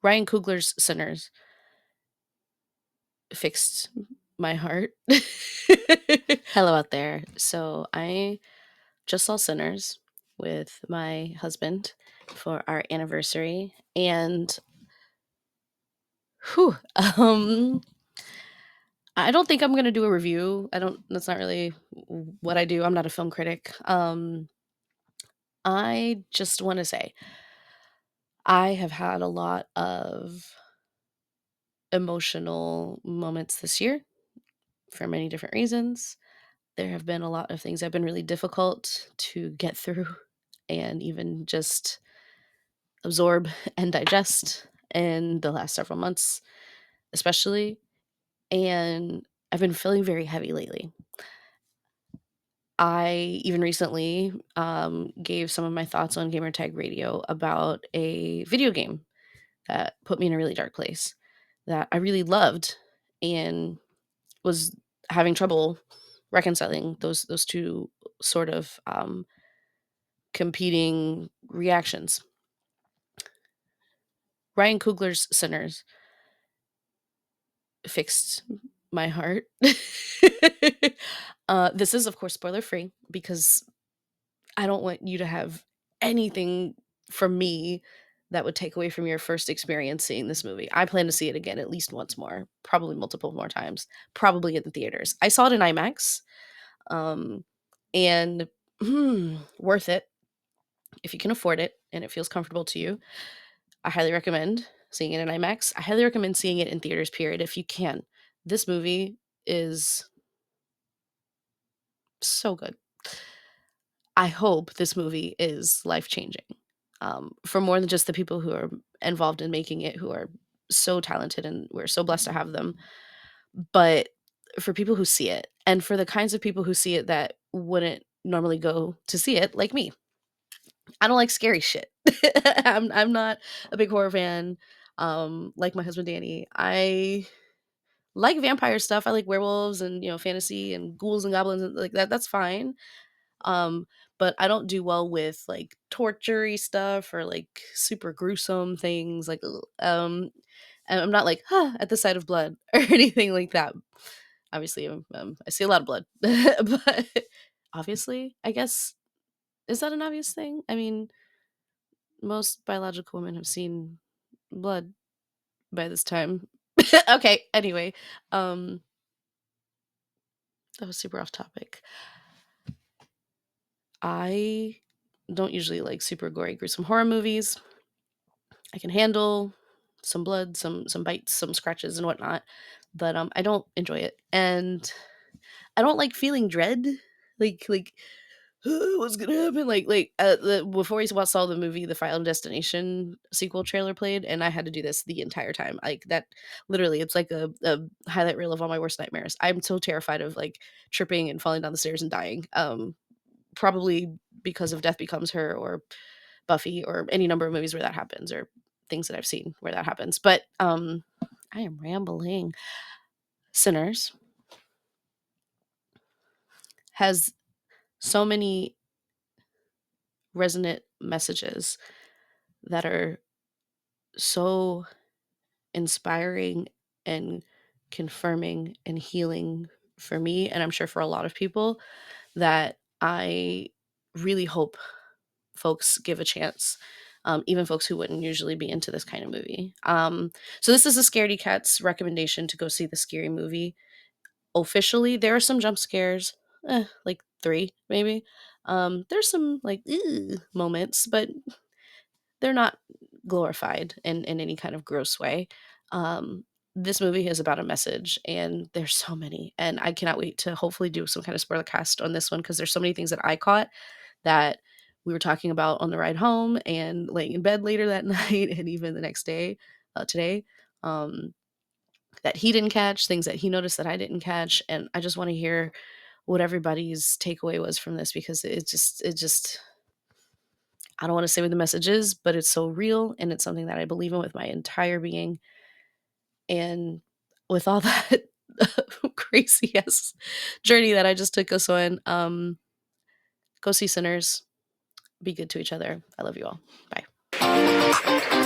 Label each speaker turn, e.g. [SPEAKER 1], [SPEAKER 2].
[SPEAKER 1] Ryan Coogler's Sinners fixed my heart. Hello out there. So I just saw Sinners with my husband for our anniversary, and whew, um, I don't think I'm gonna do a review. I don't. That's not really what I do. I'm not a film critic. I just want to say I have had a lot of emotional moments this year for many different reasons. There have been a lot of things that have been really difficult to get through and even just absorb and digest in the last several months, especially. And I've been feeling very heavy lately. I even recently gave some of my thoughts on Gamertag Radio about a video game that put me in a really dark place that I really loved and was having trouble reconciling those two sort of competing reactions. Ryan Coogler's Sinners fixed my heart. This is, of course, spoiler free because I don't want you to have anything from me that would take away from your first experience seeing this movie. I plan to see it again at least once more, probably multiple more times, probably in the theaters. I saw it in IMAX, um, and worth it if you can afford it and it feels comfortable to you. I highly recommend seeing it in IMAX. I highly recommend seeing it in theaters, period, if you can. This movie is so good. I hope this movie is life changing for more than just the people who are involved in making it, who are so talented and we're so blessed to have them, but for people who see it and for the kinds of people who see it that wouldn't normally go to see it, like me. I don't like scary shit. I'm not a big horror fan. Like my husband Danny, I like vampire stuff. I like werewolves and fantasy and ghouls and goblins and like that. That's fine. Um, but I don't do well with like torture stuff or like super gruesome things. Like, and I'm not like at the sight of blood or anything like that. Obviously, I see a lot of blood, but obviously, I guess is that an obvious thing? I mean, most biological women have seen blood by this time. Okay, anyway, um, that was super off topic. I don't usually like super gory, gruesome horror movies. I can handle some blood, some bites, some scratches and whatnot, but I don't enjoy it, and I don't like feeling dread, like what's gonna happen? Before we saw the movie, the Final Destination sequel trailer played, and I had to do this the entire time. Like that, literally, it's like a highlight reel of all my worst nightmares. I'm so terrified of like tripping and falling down the stairs and dying. Probably because of Death Becomes Her or Buffy or any number of movies where that happens or things that I've seen where that happens. But I am rambling. Sinners has so many resonant messages that are so inspiring and confirming and healing for me, and I'm sure for a lot of people, that I really hope folks give a chance, even folks who wouldn't usually be into this kind of movie. So this is a Scaredy Cats recommendation to go see the scary movie. Officially, there are some jump scares, like 3 maybe. There's some like moments, but they're not glorified in any kind of gross way. Um, this movie is about a message, and there's so many, and I cannot wait to hopefully do some kind of spoiler cast on this one because there's so many things that I caught that we were talking about on the ride home and laying in bed later that night and even the next day, today, um, that he didn't catch, things that he noticed that I didn't catch, and I just want to hear what everybody's takeaway was from this because it just I don't want to say what the message is, but it's so real and it's something that I believe in with my entire being. And with all that crazy ass journey that I just took us on, go see Sinners. Be good to each other. I love you all. Bye.